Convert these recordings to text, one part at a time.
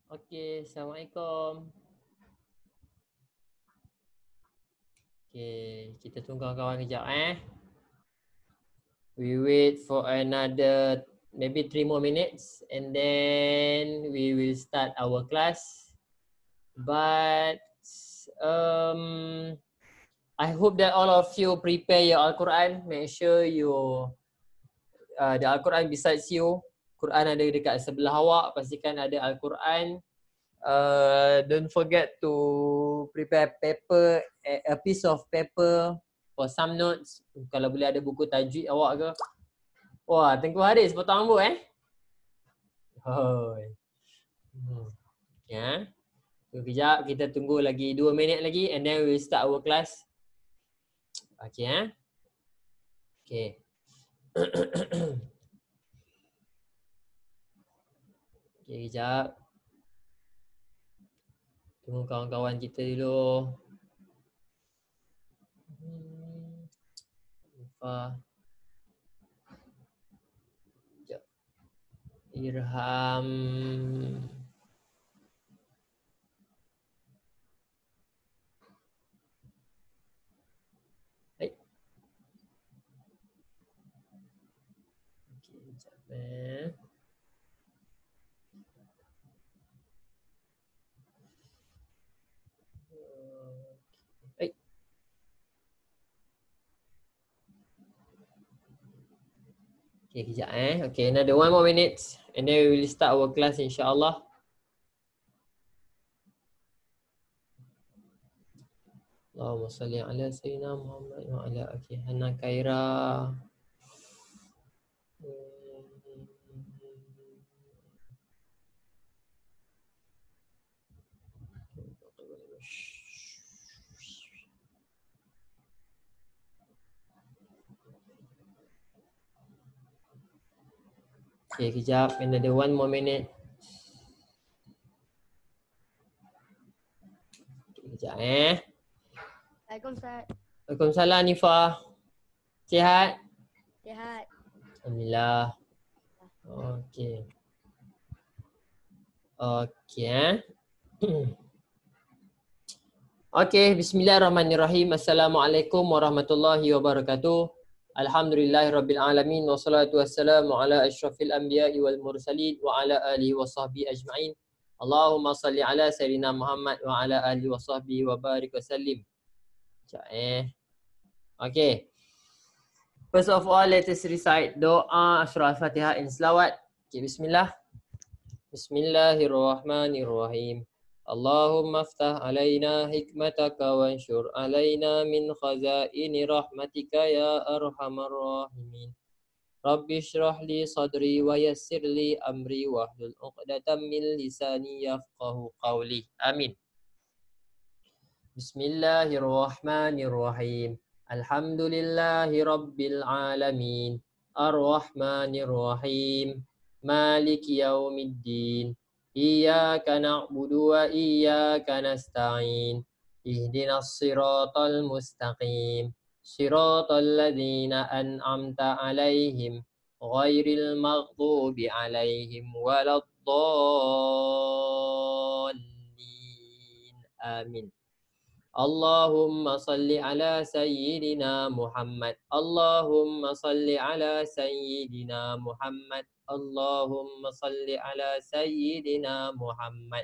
Okey, Assalamualaikum. Okey, kita tunggu kawan-kawan kejap We wait for another maybe 3 more minutes and then we will start our class. But I hope that all of you prepare your Al-Quran. Make sure the Al-Quran besides you. Quran ada dekat sebelah awak. Pastikan ada Al-Quran. Don't forget to prepare paper, a piece of paper for some notes. Kalau boleh ada buku tajwid awak ke. Wah, Tengku Haris potong rambut Hoi. Ya. Tunggu kejap, kita tunggu lagi 2 minit lagi and then we will start our class. Okay Okay. Okay, kejap. Tunggu kawan-kawan kita dulu. Kejap. Irham. Okay, kejap Okay, kejap Okay, another 1 more minutes and then we will start our class insyaAllah. Allahumma salli ala sayyidina Muhammad wa ala Hana Khaira. Okay, kejap. Another 1 more minute. Okay, kejap Waalaikumsalam. Waalaikumsalam Nifah. Sihat? Sihat. Alhamdulillah. Okay. Okay Okay, bismillahirrahmanirrahim. Assalamualaikum warahmatullahi wabarakatuh. Alhamdulillahirrabbilalamin. Wassalatu wassalamu ala ashrafil anbiya'i wal mursalin wa ala alihi wa sahbihi ajma'in. Allahumma salli ala sayyidina Muhammad wa ala alihi wa sahbihi wa barik wa sallim. Okay. First of all, let us recite doa surah Al-Fatihah in selawat. Okay, bismillah. Bismillahirrahmanirrahim. Allahumma aftah alaina hikmataka wanshur alaina min khazaini rahmatika ya arhamar rahimin. Rabbi shrah li sadri wa yassir li amri wahlul 'uqdatam min lisani yafqahu qawli. Amin. Bismillahirrahmanirrahim. Alhamdulillahi rabbil alamin. Ar-Rahmanir-Rahim. Maliki yaumiddin. Iyyaka na'budu wa iyyaka nasta'in. Ihdinas siratal mustaqim. Siratal ladzina an'amta 'alaihim ghairil maghdubi 'alaihim waladdallin. Amin. Allahumma salli ala sayyidina Muhammad. Allahumma salli ala sayyidina Muhammad. Allahumma salli ala sayyidina Muhammad.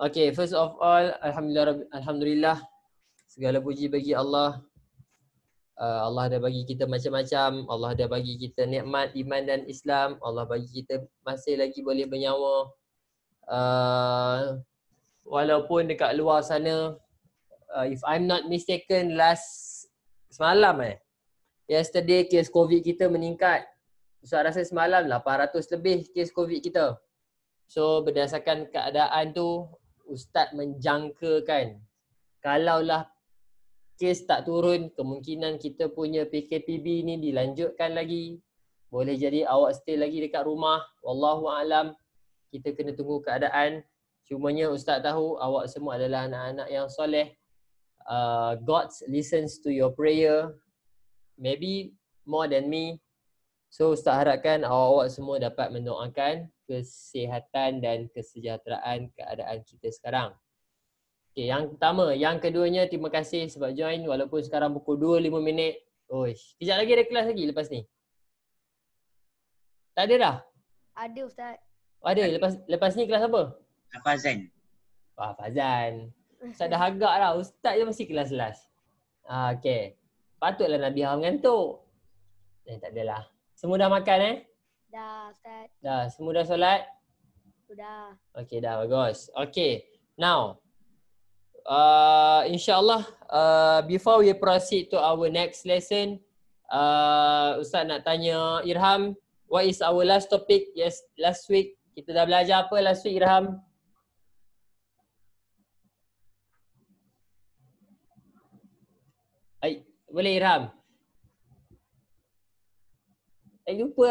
Okay, first of all, Alhamdulillah, segala puji bagi Allah. Allah dah bagi kita macam-macam. Allah dah bagi kita nikmat iman dan Islam. Allah bagi kita masih lagi boleh bernyawa. Walaupun dekat luar sana, if I'm not mistaken, semalam yesterday kes COVID kita meningkat. Ustaz rasa semalam 800 lebih kes COVID kita. So berdasarkan keadaan tu, Ustaz menjangkakan kalaulah kes tak turun, kemungkinan kita punya PKPB ni dilanjutkan lagi. Boleh jadi awak stay lagi dekat rumah. Wallahu alam. Kita kena tunggu keadaan. Cumanya Ustaz tahu awak semua adalah anak-anak yang soleh. God listens to your prayer. Maybe more than me. So Ustaz harapkan awak semua dapat mendoakan kesihatan dan kesejahteraan keadaan kita sekarang. Okay, yang pertama. Yang keduanya, terima kasih sebab join walaupun sekarang pukul 2.05. Oish, kejap lagi ada kelas lagi lepas ni. Tak ada dah? Ada Ustaz. Ada. Lepas ni kelas apa? Hafazan. Wah, Fazan. Ustaz dah agak dah. Ustaz je masih kelas-kelas. Okay. Patutlah Nabiha mengantuk. Tak adalah. Semua dah makan Dah Ustaz. Dah. Semua dah solat? Sudah. Okay, dah bagus. Okay. Now, InsyaAllah, before we proceed to our next lesson, Ustaz nak tanya Irham, what is our last topic? Yes, last week. Kita dah belajar apa last week, Irham? Boleh Irham? Lupa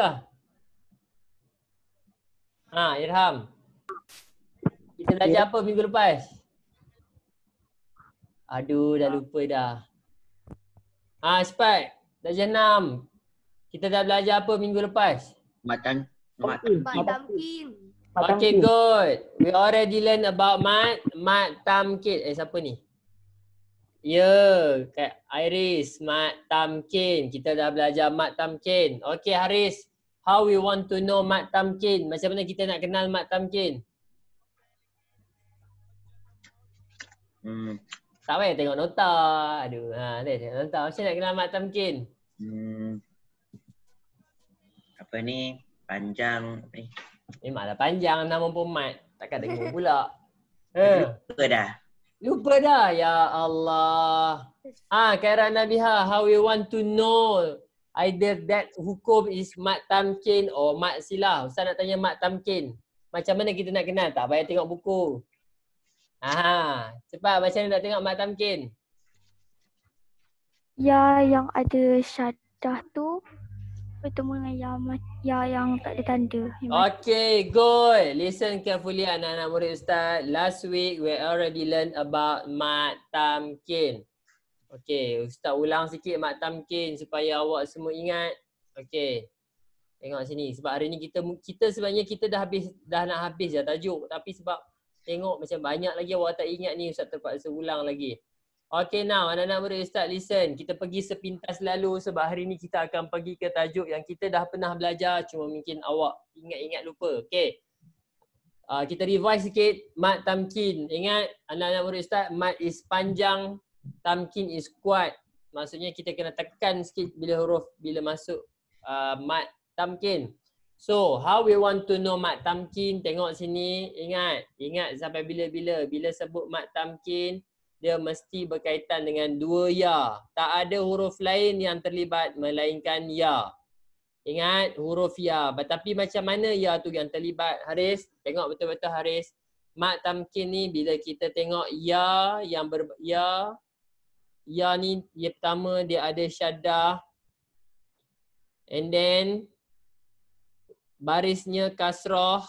lah. Irham. Kita belajar apa minggu lepas? Aduh, dah lupa dah. Cepat. Darjah 6. Kita dah belajar apa minggu lepas? Mat tamkin. Okay, good. We already learn about mat tamkin. Siapa ni? Kak Iris, mat tamkin. Kita dah belajar mat tamkin. Okay, Haris. How we want to know mat tamkin? Macam mana kita nak kenal mat tamkin? Tak payah tengok nota. Aduh, tengok nota. Macam nak kenal mat tamkin? Apa ni? Panjang ni. Memanglah panjang nama pun mat. Takkan dengar pula. Lupa dah. Lupa dah. Ya Allah. Khaira Nabiha, how we want to know either that hukum is mat tamkin or mat silah. Ustaz nak tanya mat tamkin. Macam mana kita nak kenal? Tak payah tengok buku. Cepat, macam mana nak tengok mat tamkin? Ya yang ada syadah tu bertemu dengan ya yang tak ada tanda. Okay, good. Listen carefully anak-anak murid Ustaz. Last week we already learned about mat tamkin. Okay, Ustaz ulang sikit mat tamkin supaya awak semua ingat. Okay. Tengok sini. Sebab hari ni kita sebenarnya kita dah nak habis dah tajuk. Tapi sebab tengok macam banyak lagi awak tak ingat ni, Ustaz terpaksa ulang lagi. Okay, now anak-anak murid Ustaz listen. Kita pergi sepintas lalu sebab hari ni kita akan pergi ke tajuk yang kita dah pernah belajar. Cuma mungkin awak ingat-ingat lupa. Okay. Kita revise sikit. Mat tamkin. Ingat anak-anak murid Ustaz, mat is panjang, tamkin is kuat. Maksudnya kita kena tekan sikit bila masuk mat tamkin. So, how we want to know mat tamkin? Tengok sini. Ingat sampai bila-bila. Bila sebut mat tamkin, dia mesti berkaitan dengan dua ya. Tak ada huruf lain yang terlibat melainkan ya. Ingat huruf ya. Tapi macam mana ya tu yang terlibat, Haris? Tengok betul-betul Haris. Mat tamkin ni bila kita tengok ya yang ya ni yang pertama dia ada syaddah. And then barisnya kasrah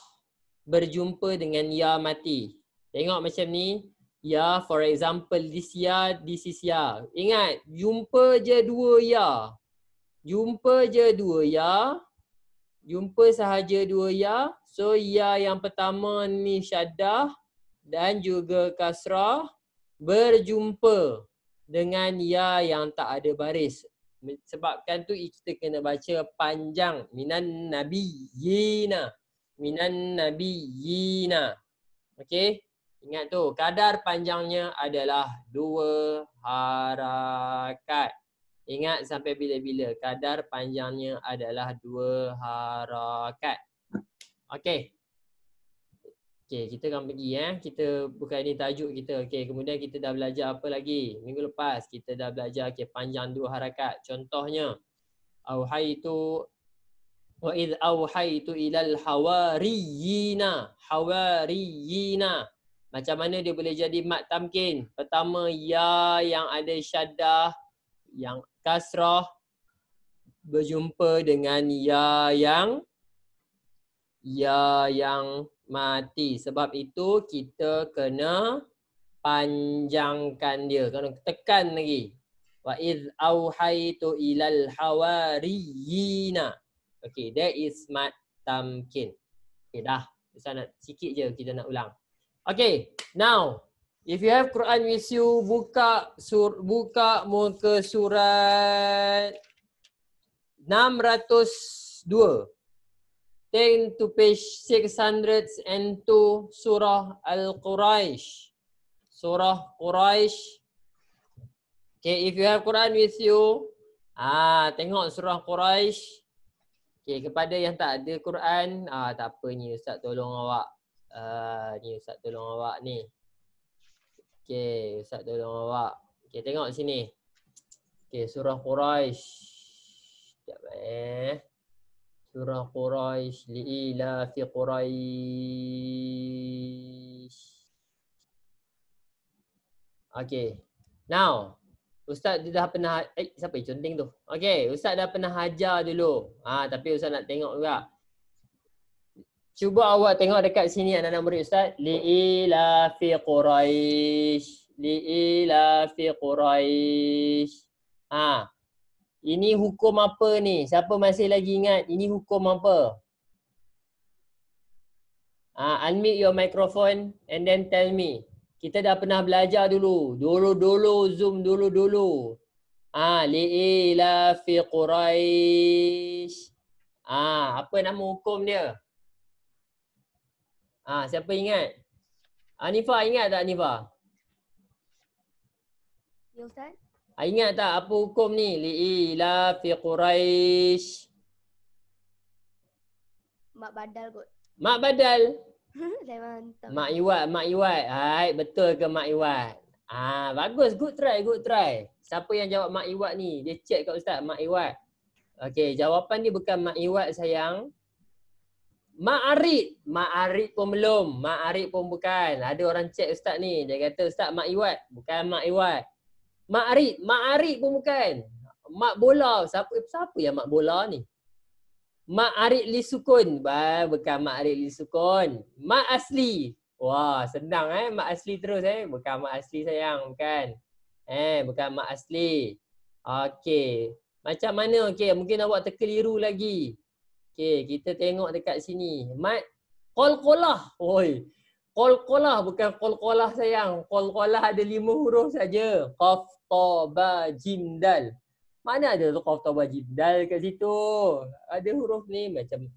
berjumpa dengan ya mati. Tengok macam ni. Ya, for example, this is ya. Ingat, jumpa je dua ya. Jumpa je dua ya. Jumpa sahaja dua ya. So, ya yang pertama ni syaddah dan juga kasrah berjumpa dengan ya yang tak ada baris. Sebabkan tu kita kena baca panjang. Minan nabiyyina. Minan nabiyyina. Okay? Ingat tu, kadar panjangnya adalah 2 harakat. Ingat sampai bila-bila, kadar panjangnya adalah 2 harakat. Okay. Okay, kita akan pergi Kita bukan ini tajuk kita. Okay, kemudian kita dah belajar apa lagi? Minggu lepas kita dah belajar panjang 2 harakat. Contohnya, auhaitu wa idh auhaitu ilal hawariyina. Hawariyina. Macam mana dia boleh jadi mat tamkin? Pertama, ya yang ada syaddah, yang kasrah berjumpa dengan ya yang mati. Sebab itu kita kena panjangkan dia. Kena tekan lagi. Wa idh auhaitu ilal hawariyina. Okay, that is mad tamkin. Okay, dah. Ustaz nak sikit je kita nak ulang. Okay, now if you have Quran with you, buka muka surat 602. Turn to page 602 surah Al-Quraish. Surah Quraish. Okay, if you have Quran with you, tengok surah Quraish. Okay, kepada yang tak ada Quran, tak apa ni Ustaz tolong awak. Ni Ustaz tolong awak ni. Okay, Ustaz tolong awak. Okay, tengok sini. Okay, surah Quraish. Sekejap Surah Quraish, li'ila fi Quraish. Okay. Now, Ustaz dah pernah, siapa yang conteng tu? Okay, Ustaz dah pernah ajar dulu. Tapi Ustaz nak tengok juga. Cuba awak tengok dekat sini anak-anak murid Ustaz. Li'ila fi Quraish. Li'ila fi Quraish. Ini hukum apa ni? Siapa masih lagi ingat? Ini hukum apa? Unmute your microphone and then tell me. Kita dah pernah belajar dulu. Dulu Zoom dulu. Li'ila fi Quraish. Apa nama hukum dia? Siapa ingat? Anifah ingat tak Anifah? Ya Ustaz. Ingat tak apa hukum ni? Li'ila fi Quraish. Mak badal kot. Mak badal. Saya mantap. Mak Iwat. Hai, betul ke Mak Iwat? Bagus, good try. Siapa yang jawab Mak Iwat ni? Dia check kat Ustaz, Mak Iwat. Okey, jawapan dia bukan Mak Iwat sayang. Mak Arid pun belum. Mak Arid pun bukan. Ada orang check Ustaz ni. Dia kata Ustaz Mak Iwat. Bukan Mak Iwat. Mak Arid pun bukan. Mak Bola. Siapa yang Mak Bola ni? Mak Arid li sukun. Bukan Mak Arid li sukun. Mak Asli. Wah, senang Mak Asli terus Bukan Mak Asli sayang, bukan. Bukan Mak Asli. Okey. Macam mana? Okey, mungkin awak terkeliru lagi. Okey, kita tengok dekat sini. Mat Qalqalah. Oi. Qalqalah bukan qalqalah sayang. Qalqalah ada 5 huruf saja. Qaf, ta, ba, jim, dal. Mana ada tu qaf, ta, ba, jim, dal kat situ? Ada huruf ni macam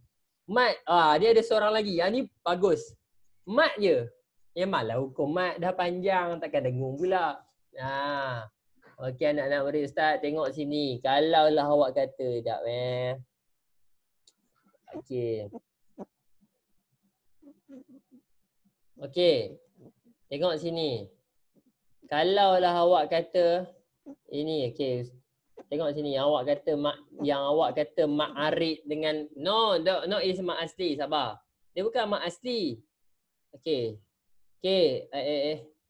mat. Dia ada seorang lagi. Yang ni bagus. Mat je. Malah hukum mat dah panjang, takkan dengung pula. Okey anak-anak murid Ustaz, tengok sini. Kalaulah awak kata, sekejap Okey. Tengok sini. Kalaulah awak kata ini Tengok sini awak kata Mak Arid dengan no is Mak Asli, sabar. Dia bukan Mak Asli. Okey.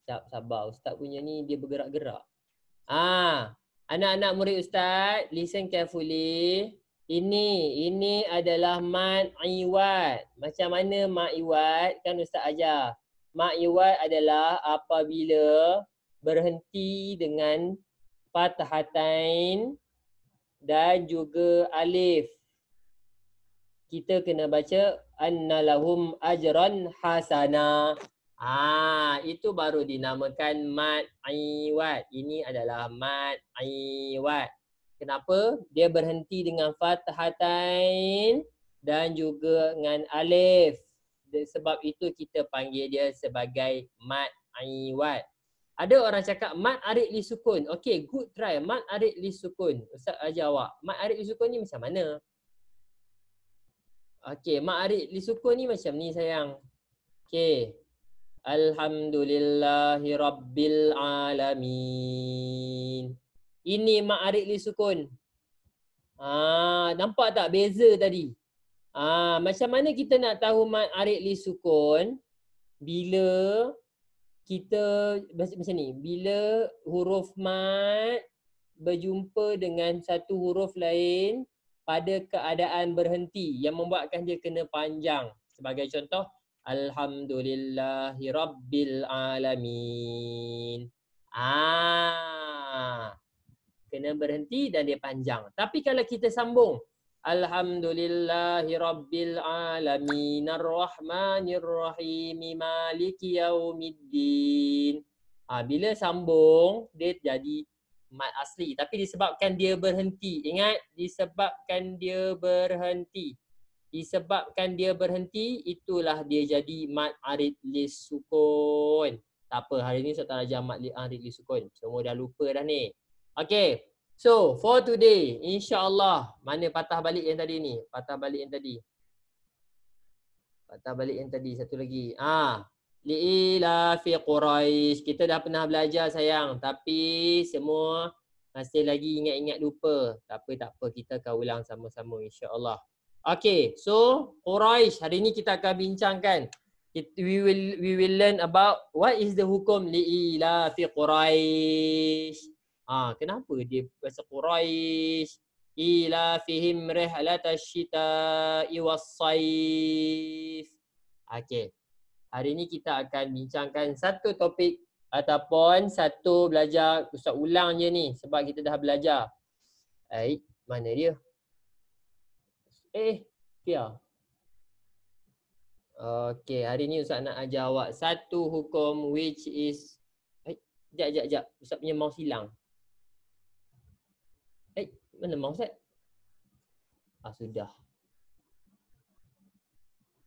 Sabar. Ustaz punya ni dia bergerak-gerak. Anak-anak murid Ustaz, listen carefully. Ini adalah mad iwad. Macam mana mad iwad? Kan Ustaz ajar. Mad iwad adalah apabila berhenti dengan fathatain dan juga alif. Kita kena baca annalahum ajran hasana. Itu baru dinamakan mad iwad. Ini adalah mad iwad. Kenapa? Dia berhenti dengan fathatain dan juga dengan alif. Sebab itu kita panggil dia sebagai mad iwad. Ada orang cakap mad arid li sukun. Okey, good try. Mad arid li sukun. Ustaz ajar awak. Mad arid li sukun ni macam mana? Okey, mad arid li sukun ni macam ni sayang. Okey. Alhamdulillahi rabbil alamin. Ini mak arid li sukun. Nampak tak beza tadi? Macam mana kita nak tahu mak arid li sukun? Bila kita macam ni, bila huruf mat berjumpa dengan satu huruf lain pada keadaan berhenti yang membuatkan dia kena panjang. Sebagai contoh, Alhamdulillahi rabbil alamin. Kena berhenti dan dia panjang. Tapi kalau kita sambung, Alhamdulillahi Rabbil Alamin Ar-Rahmanir Rahim Maliki Yaumiddin. Bila sambung, dia jadi mad asli. Tapi disebabkan dia berhenti. Ingat, disebabkan dia berhenti. Disebabkan dia berhenti, itulah dia jadi mad arid lis sukun. Tak apa, hari ni saya tak ajar mad arid lis sukun. Semua dah lupa dah ni. Okay. So, for today, insyaAllah, mana patah balik yang tadi ni? Patah balik yang tadi. Patah balik yang tadi, satu lagi. Li'ila fi Quraish. Kita dah pernah belajar sayang. Tapi semua masih lagi ingat-ingat lupa. Tak apa. Kita akan ulang sama-sama insyaAllah. Okay, so Quraish. Hari ni kita akan bincangkan. We will learn about what is the hukum li'ila fi Quraish. Kenapa dia bahasa Quraish? Ila fihim rihlatash shita'i was-sayf. Okay. Hari ni kita akan bincangkan satu topik ataupun satu belajar. Ustaz ulang je ni sebab kita dah belajar. Mana dia? Kia. Okay, hari ni Ustaz nak ajar awak satu hukum which is Sekejap. Ustaz punya mouse hilang. Mana mouse Ustaz? Sudah.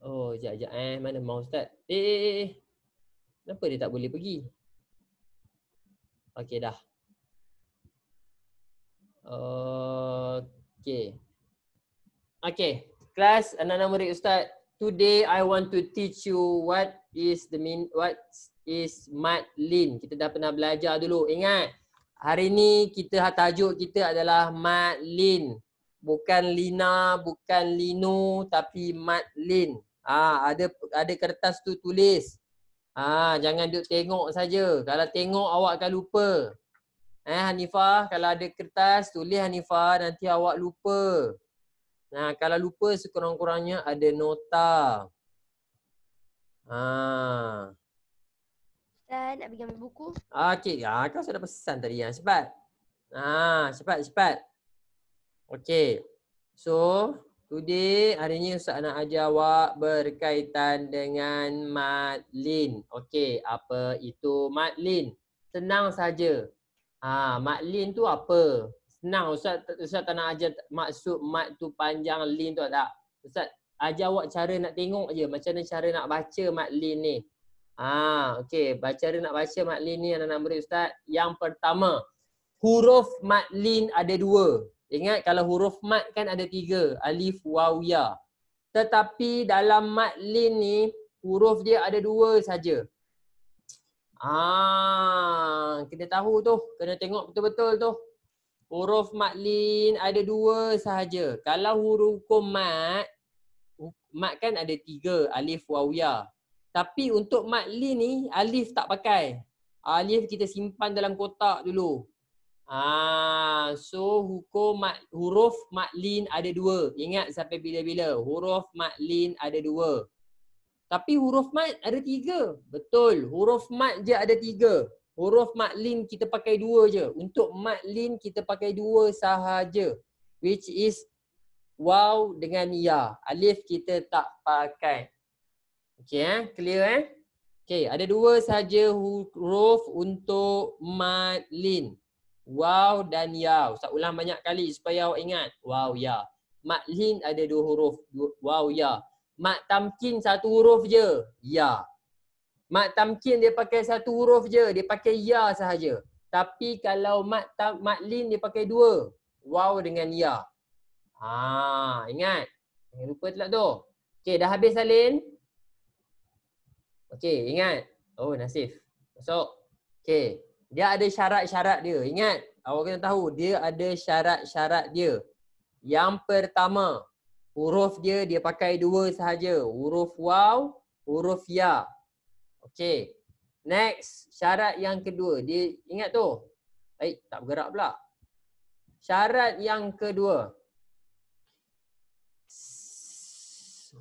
Oh, sekejap. Mana mouse Ustaz? Kenapa dia tak boleh pergi? Okey dah. Okay. Kelas anak-anak murid Ustaz. Today I want to teach you what is mad lin. Kita dah pernah belajar dulu. Ingat. Hari ni tajuk kita adalah mad lin. Bukan lina, bukan linu, tapi mad lin. Ada kertas tu tulis. Jangan duk tengok saja. Kalau tengok awak akan lupa. Hanifah, kalau ada kertas tulis Hanifah, nanti awak lupa. Kalau lupa sekurang-kurangnya ada nota. Ustaz, nak pergi ambil buku? Okey, kau sudah pesan tadi yang cepat. Cepat. Okey. So, today hari ni Ustaz nak ajar awak berkaitan dengan mad lin. Okey, apa itu mad lin? Senang saja. Mad lin tu apa? Senang, Ustaz tak nak ajar maksud mad tu panjang, lin tu tak. Ustaz ajar awak cara nak tengok je macam mana cara nak baca mad lin ni. Okey, cara nak baca mad lin ni anak-anak murid Ustaz. Yang pertama, huruf mad lin ada 2. Ingat kalau huruf mad kan ada 3, alif, waw, ya. Tetapi dalam mad lin ni huruf dia ada 2 saja. Kena tahu tu, kena tengok betul-betul tu. Huruf mad lin ada 2 sahaja. Kalau huruf mad kan ada 3, alif, waw, ya. Tapi untuk mad lin ni alif tak pakai. Alif kita simpan dalam kotak dulu. So hukum huruf mad lin ada 2. Ingat sampai bila-bila. Huruf mad lin ada 2. Tapi huruf mad ada 3. Betul. Huruf mad je ada 3. Huruf mad lin kita pakai 2 je. Untuk mad lin kita pakai 2 sahaja. Which is waw dengan ya. Alif kita tak pakai. Okey clear Okey, ada 2 saja huruf untuk mad lin. Waw dan ya. Ustaz ulang banyak kali supaya awak ingat. Waw, ya. Mad lin ada 2 huruf. Waw, ya. Mad tamkin 1 huruf je. Ya. Mad tamkin dia pakai 1 huruf je. Dia pakai ya sahaja. Tapi kalau mad lin dia pakai 2. Waw dengan ya. Ingat. Jangan lupa pula tu. Okey, dah habis salin? Okey, ingat. Oh, Nasif. Masuk. Okey. Dia ada syarat-syarat dia. Ingat. Awak kena tahu. Dia ada syarat-syarat dia. Yang pertama. Huruf dia pakai 2 sahaja. Huruf waw, huruf ya. Okey. Next. Syarat yang kedua. Dia ingat tu. Tak bergerak pula. Syarat yang kedua.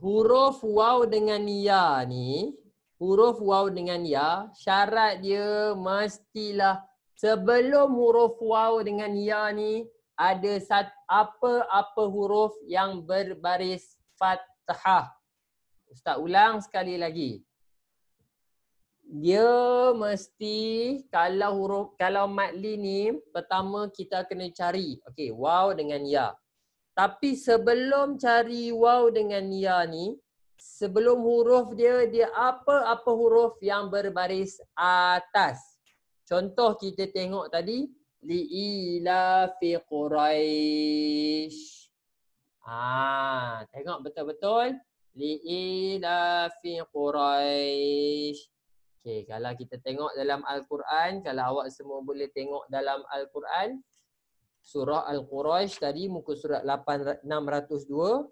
Huruf waw dengan ya ni. Huruf waw dengan ya, syarat dia mestilah sebelum huruf waw dengan ya ni ada apa-apa huruf yang berbaris fathah. Ustaz ulang sekali lagi. Dia mesti kalau madli ni pertama kita kena cari waw dengan ya. Tapi sebelum cari waw dengan ya ni, sebelum huruf dia apa-apa huruf yang berbaris atas. Contoh kita tengok tadi li'ila fi Quraisy. Tengok betul-betul li'ila fi Quraisy. Kalau kita tengok dalam Al-Quran, kalau awak semua boleh tengok dalam Al-Quran, surah Al-Quraisy tadi muka surat 602.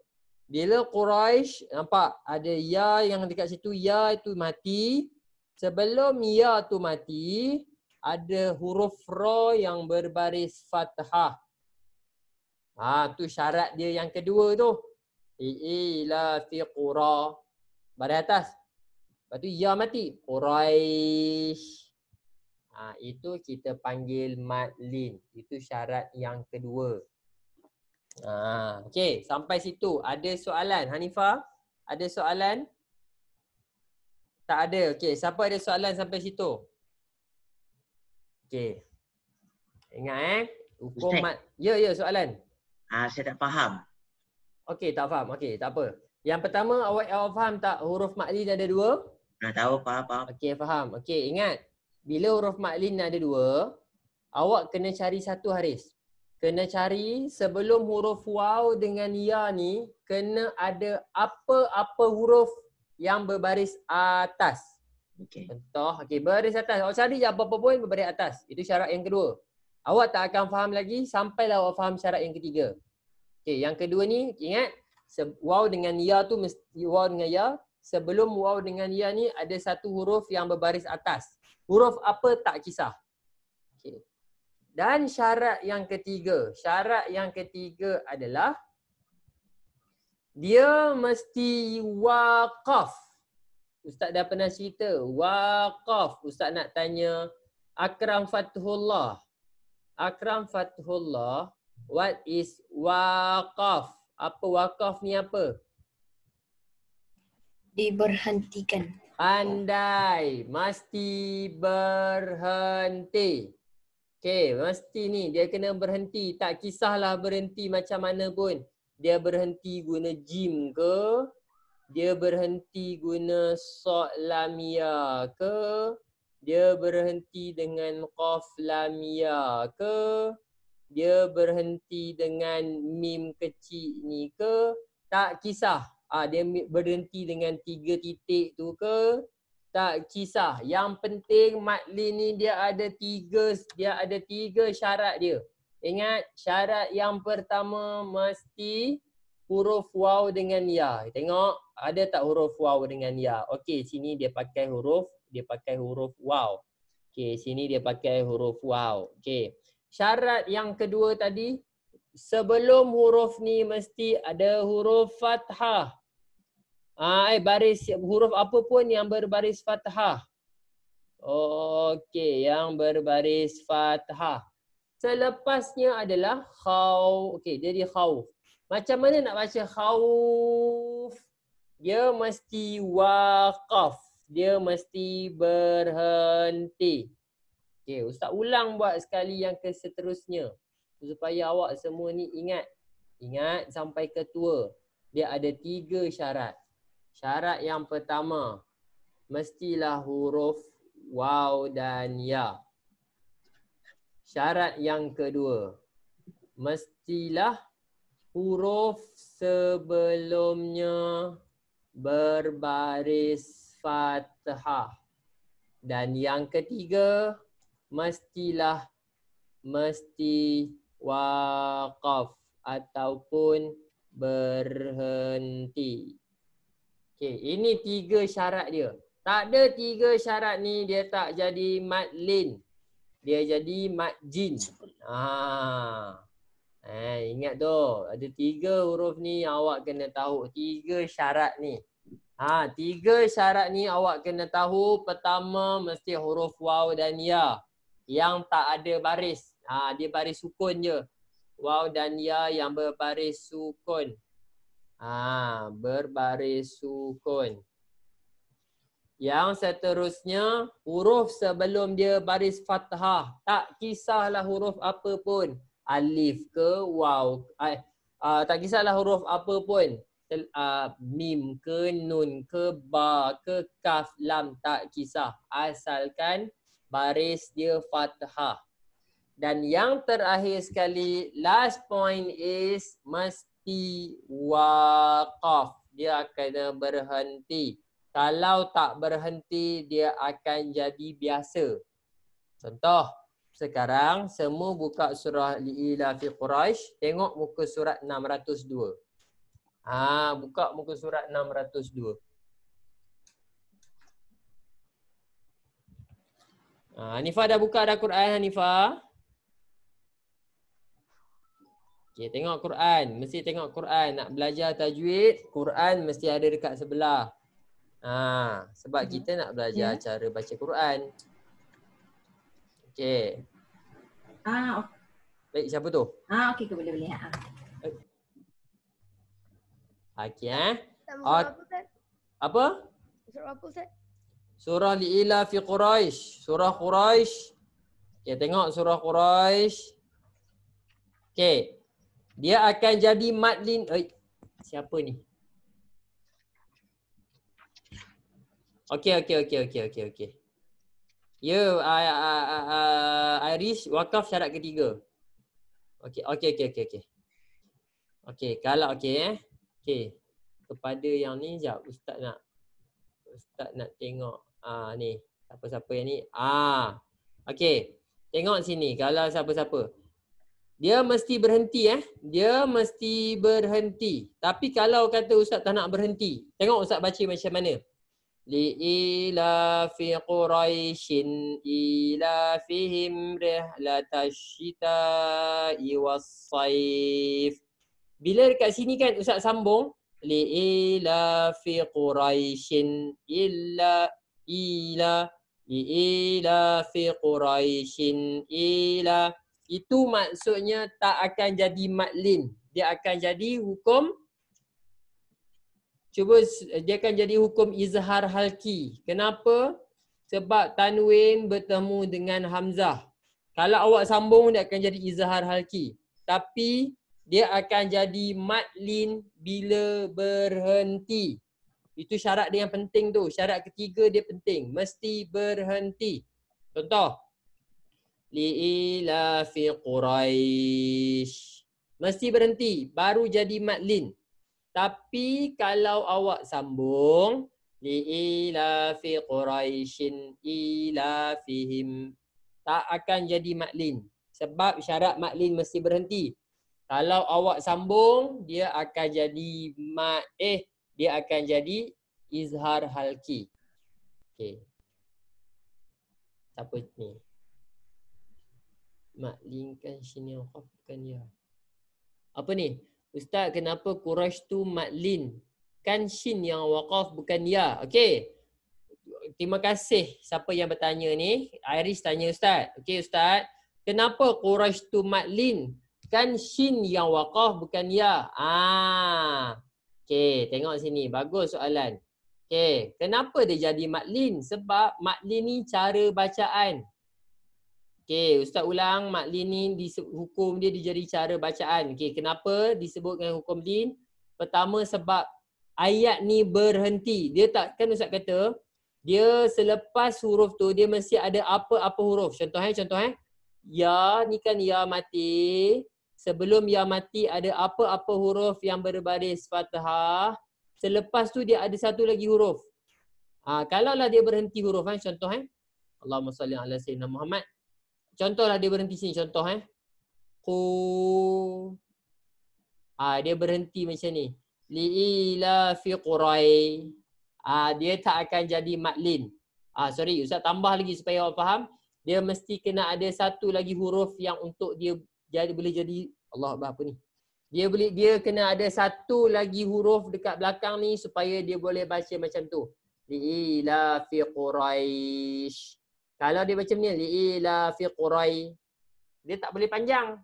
Bila Quraisy, nampak ada ya yang dekat situ, ya itu mati. Sebelum ya tu mati, ada huruf ra yang berbaris fathah. Tu syarat dia yang kedua tu. Ila fi qura. Baris atas. Lepas tu ya mati. Quraisy. Itu kita panggil madlin. Itu syarat yang kedua. Okey, sampai situ. Ada soalan Hanifah? Ada soalan? Tak ada. Okey, siapa ada soalan sampai situ? Okey. Ingat hukum ya soalan. Saya tak faham. Okey, tak faham. Okey, tak apa. Yang pertama awak faham tak huruf madlin ada dua? Tahu, faham. Okey, faham. Okey, ingat. Bila huruf madlin ada dua, awak kena cari satu Haris. Kena cari sebelum huruf waw dengan ya ni, kena ada apa-apa huruf yang berbaris atas. Contoh, baris atas. Awak cari je apa-apa pun berbaris atas. Itu syarat yang kedua. Awak tak akan faham lagi sampailah awak faham syarat yang ketiga. Yang kedua ni, ingat. Waw dengan ya tu, waw dengan ya. Sebelum waw dengan ya ni ada satu huruf yang berbaris atas. Huruf apa tak kisah. Dan syarat yang ketiga. Syarat yang ketiga adalah dia mesti waqaf. Ustaz dah pernah cerita. Waqaf. Ustaz nak tanya Akram Fathullah. Akram Fathullah. What is waqaf? Apa waqaf ni apa? Diberhentikan. Pandai. Mesti berhenti. Mesti ni dia kena berhenti. Tak kisahlah berhenti macam mana pun. Dia berhenti guna jim ke? Dia berhenti guna sod lam ya ke? Dia berhenti dengan qaf lam ya ke? Dia berhenti dengan mim kecil ni ke? Tak kisah. Dia berhenti dengan 3 titik tu ke? Tak kisah. Yang penting madlin ni dia ada tiga syarat dia. Ingat, syarat yang pertama mesti huruf waw dengan ya. Tengok, ada tak huruf waw dengan ya? Okey, sini dia pakai huruf waw. Okey, sini dia pakai huruf waw. Okey. Syarat yang kedua tadi, sebelum huruf ni mesti ada huruf fathah. Baris huruf apa pun yang berbaris fathah. Okey, yang berbaris fathah. Selepasnya adalah khauf. Okey, jadi khauf. Macam mana nak baca khauf? Dia mesti waqaf. Dia mesti berhenti. Okey, Ustaz ulang buat sekali yang seterusnya. Supaya awak semua ni ingat. Ingat sampai ketua. Dia ada 3 syarat. Syarat yang pertama, mestilah huruf waw dan ya. Syarat yang kedua, mestilah huruf sebelumnya berbaris fathah. Dan yang ketiga, mesti waqaf ataupun berhenti. Okey, ini 3 syarat dia. Tak ada 3 syarat ni dia tak jadi madlin. Dia jadi madjin. Ingat tu, ada 3 huruf ni awak kena tahu. 3 syarat ni. 3 syarat ni awak kena tahu. Pertama mesti huruf waw dan ya yang tak ada baris. Dia baris sukun je. Waw dan ya yang berbaris sukun. Berbaris sukun. Yang seterusnya, huruf sebelum dia baris fathah. Tak kisahlah huruf apa pun. Alif ke, waw. Tak kisahlah huruf apa pun. Mim ke, nun ke, ba ke, kaf, lam. Tak kisah. Asalkan baris dia fathah. Dan yang terakhir sekali, last point is mesti waqaf. Dia kena berhenti. Kalau tak berhenti, dia akan jadi biasa. Contoh, sekarang semua buka surah Li'ila fi Quraisy. Tengok muka surat 602. Buka muka surat 602. Hanifah dah buka dah Quran, Hanifah? Okay, tengok Quran. Mesti tengok Quran. Nak belajar tajwid, Quran mesti ada dekat sebelah. Sebab kita nak belajar cara baca Quran. Okey. Baik, siapa tu? Okey, boleh. Okey Surah apa Ustaz? Apa? Surah apa Ustaz? Surah Li'ila fi Quraisy. Surah Quraisy. Okey, tengok surah Quraisy. Okey. Dia akan jadi madlin. Siapa ni? Okey. Ya, Irish wakaf syarat ketiga. Okey. Okey, kalau okey. Okey. Kepada yang ni jap Ustaz nak tengok ni. Siapa-siapa yang ni? Okey. Tengok sini kalau siapa-siapa. Dia mesti berhenti Dia mesti berhenti. Tapi kalau kata Ustaz tak nak berhenti, tengok Ustaz baca macam mana. Li'ila fi Quraisyin ilafihim rihlatash shita'i was-saif. Bila dekat sini kan Ustaz sambung li'ila fi Quraisyin li'ila fi Quraisyin ila. Itu maksudnya tak akan jadi madlin. Dia akan jadi hukum dia akan jadi hukum izhar halki. Kenapa? Sebab tanwin bertemu dengan hamzah. Kalau awak sambung dia akan jadi izhar halki. Tapi dia akan jadi madlin bila berhenti. Itu syarat dia yang penting tu. Syarat ketiga dia penting. Mesti berhenti. Contoh. Li'ila fi Quraisy. Mesti berhenti. Baru jadi madlin. Tapi kalau awak sambung li'ila fi Quraisyin ila fihim, tak akan jadi madlin. Sebab syarat madlin mesti berhenti. Kalau awak sambung dia akan jadi dia akan jadi izhar halki. Okey. Siapa ni? Madlinkan sini waqaf bukan ya. Apa ni? Ustaz, kenapa Quraisy tu madlin? Kan shin yang waqaf bukan ya. Okey. Terima kasih siapa yang bertanya ni. Iris tanya Ustaz. Okey Ustaz, kenapa Quraisy tu madlin? Kan shin yang waqaf bukan ya. Okey, tengok sini. Bagus soalan. Okey, kenapa dia jadi madlin? Sebab madlin ni cara bacaan. Okey, Ustaz ulang, madlin ni hukum dia jadi cara bacaan. Okey, kenapa disebut dengan hukum lin? Pertama sebab ayat ni berhenti. Dia tak, kan Ustaz kata, dia selepas huruf tu dia mesti ada apa-apa huruf. Contoh. Ya ni kan ya mati. Sebelum ya mati ada apa-apa huruf yang berbaris fathah. Selepas tu dia ada satu lagi huruf. Kalaulah dia berhenti huruf contoh Allahumma salli ala sayyidina Muhammad. Contohlah dia berhenti sini, contoh Qu. Dia berhenti macam ni. Li'ila fi Quraisy. Dia tak akan jadi madlin. Sorry, Ustaz tambah lagi supaya awak faham. Dia mesti kena ada satu lagi huruf yang untuk dia boleh jadi Allah apa ni. Dia kena ada satu lagi huruf dekat belakang ni supaya dia boleh baca macam tu. Li'ila fi Quraisy. Kalau dia macam ni, li'ila fi Quraisy, dia tak boleh panjang.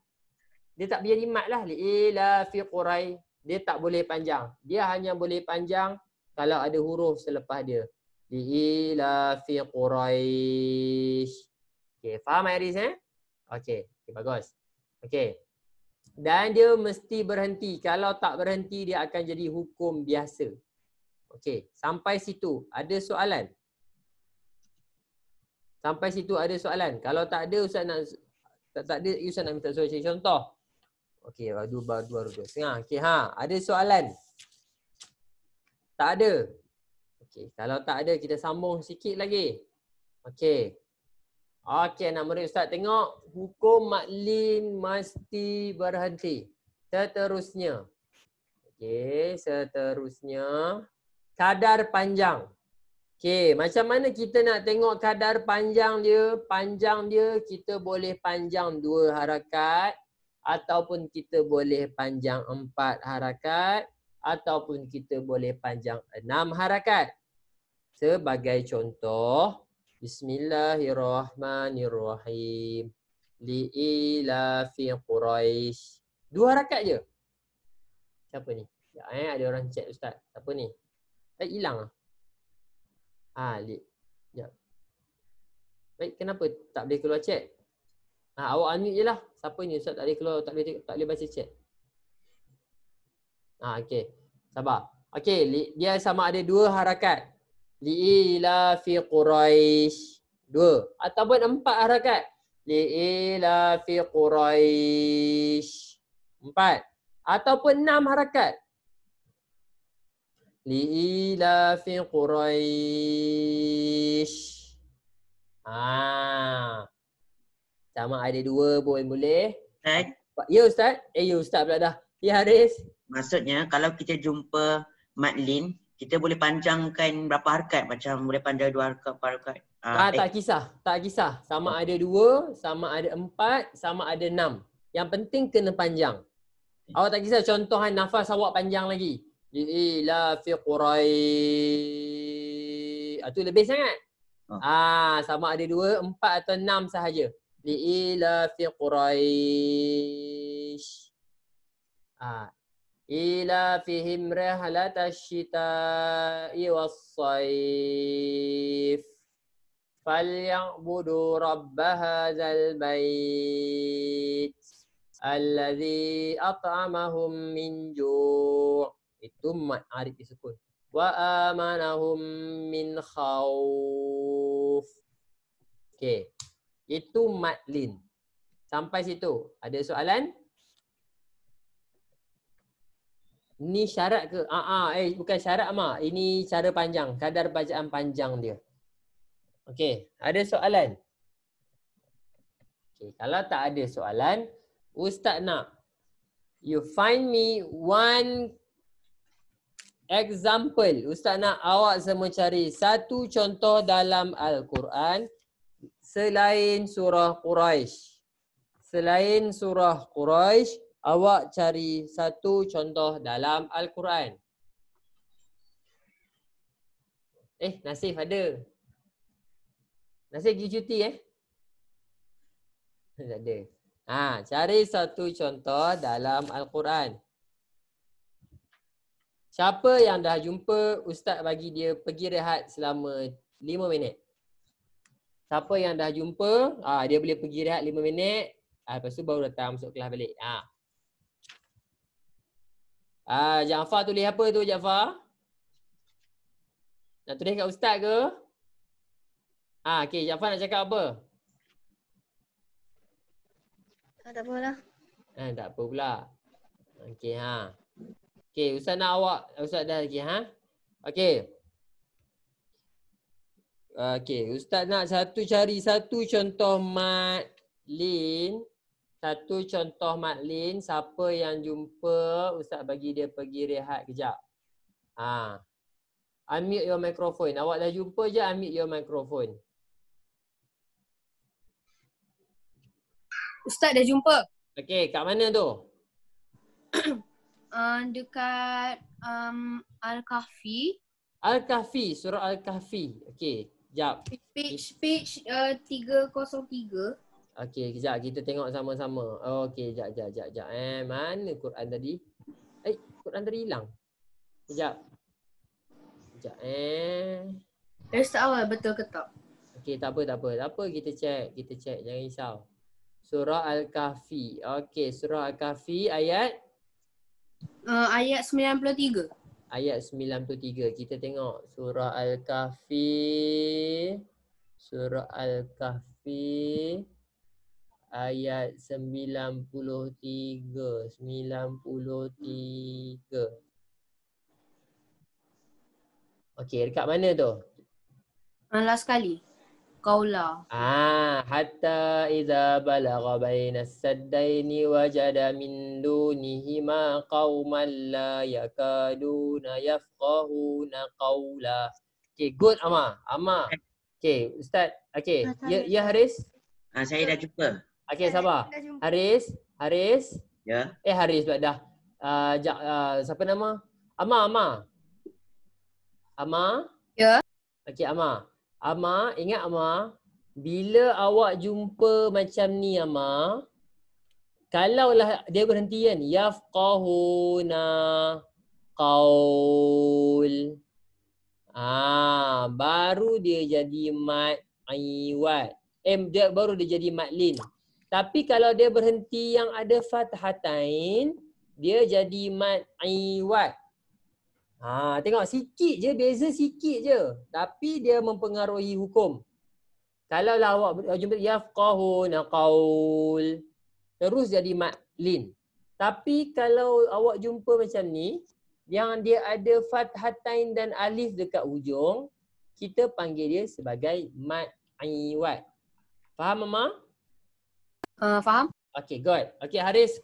Dia tak jadi mat lah. Li'ilafi Quraish. Dia tak boleh panjang. Dia hanya boleh panjang kalau ada huruf selepas dia. Li'ilafi Quraish. Okay, faham Iris Okay, bagus. Okay. Dan dia mesti berhenti. Kalau tak berhenti, dia akan jadi hukum biasa. Okay, sampai situ. Ada soalan? Sampai situ ada soalan? Kalau tak ada, Ustaz nak tak ada, Ustaz nak minta soalan contoh. Okey, baru 2.30. Okey, ada soalan? Tak ada. Okey, kalau tak ada kita sambung sikit lagi. Okey. Okey, nak murid Ustaz tengok hukum maklin mesti berhenti. Seterusnya. Okey, seterusnya kadar panjang. Okey, macam mana kita nak tengok kadar panjang dia? Panjang dia kita boleh panjang 2 harakat ataupun kita boleh panjang 4 harakat ataupun kita boleh panjang 6 harakat. Sebagai contoh, Bismillahirrahmanirrahim. Li'ilafi Quraish. 2 harakat je. Siapa ni? Ya, ada orang chat Ustaz. Siapa ni? Hilang ah. Sekejap. Baik, kenapa tak boleh keluar chat? Awak unmute je lah. Siapa ni Ustaz tak boleh keluar, tak boleh baca chat. Okey. Sabar. Okey, dia sama ada 2 harakat. Li'ilafi Quraish. 2. Ataupun 4 harakat. Li'ilafi Quraish. 4. Ataupun 6 harakat. Li'ilafi Quraish. Sama ada 2 pun boleh. Ustaz, Ya Ustaz. Ya Ustaz pula dah. Ya Haris. maksudnya kalau kita jumpa maklin, kita boleh panjangkan berapa harakat? Macam boleh panjang 2 harakat, 4 harakat. Tak kisah. Tak kisah. Sama ada 2, sama ada 4, sama ada 6. Yang penting kena panjang. Awak tak kisah contohan nafas awak panjang lagi. Li'ilafi Quraish. Itu lebih sangat. Sama ada 2, 4 atau 6 sahaja. Li'ilafi Quraish. Ilafihim rihlatash shita'i was-sayf. Falyabudu rabb hadzal bait alladzi at'amahum min ju'. Itu mat arif disukun. Wa amanahum min khauf. Okey. Itu matlin. Sampai situ. Ada soalan? Ini syarat ke? Bukan syarat mak. Ini cara panjang. Kadar bacaan panjang dia. Okey. Ada soalan? Okey. Kalau tak ada soalan, Ustaz nak you find me one example. Ustaz nak awak semua cari satu contoh dalam Al-Quran selain surah Quraisy. Selain surah Quraisy, awak cari satu contoh dalam Al-Quran. Nasif ada. Nasif pergi cuti Tak ada. Cari satu contoh dalam Al-Quran. Siapa yang dah jumpa, Ustaz bagi dia pergi rehat selama 5 minit. Siapa yang dah jumpa, dia boleh pergi rehat 5 minit. Lepas tu baru datang masuk kelas balik. Jaafar tulis apa tu Jaafar? Nak tulis kat Ustaz ke? Okey, Jaafar nak cakap apa? Tak apalah. Tak apa pula. Okey, Okey, Ustaz nak awak. Ustaz dah lagi, Okey. Okey, Ustaz nak cari satu contoh matlin. Satu contoh matlin. Siapa yang jumpa, Ustaz bagi dia pergi rehat kejap. Unmute your microphone. Awak dah jumpa je, unmute your microphone. Ustaz dah jumpa. Okey, kat mana tu? Dekat Al-Kahfi. Al-Kahfi, surah Al-Kahfi. Okey, jap. Page 303. Okey, kejap kita tengok sama-sama. Okey, jap. Mana Quran tadi? Quran tadi hilang. Kejap. Dari start awal betul ke tak? Okey, tak apa. Kita check. Jangan risau. Surah Al-Kahfi. Okey, Surah Al-Kahfi ayat Ayat 93. ayat 93. Kita tengok Surah Al-Kahfi. Surah Al-Kahfi ayat 93. Okey, dekat mana tu? Last kali. Qaulah. Hatta idza balagha bainas saddaini wajada min dunihima qauman la yakaduna yafqahuna qawla. Okey, good Amma. Okey, Ustaz. Okey, ya Haris. Saya dah jumpa. Okey, sabar. Dah jumpa. Haris. Ya. Haris pula dah. Siapa nama? Amma. Ya. Okey, Amma, ingat Amma, bila awak jumpa macam ni Amma, kalaulah dia berhenti kan, yafqahuna qaul. Baru dia jadi mad iwad. Baru dia jadi mad lin. Tapi kalau dia berhenti yang ada fathatain, dia jadi mad iwad. Tengok sikit je, beza sikit je. Tapi dia mempengaruhi hukum. Kalau lah awak jumpa yafqahuna qaul, terus jadi mad lin. Tapi kalau awak jumpa macam ni, yang dia ada fathatain dan alif dekat hujung, kita panggil dia sebagai mad iwad. Faham Mama? Faham? Okay, good. Okay, Haris.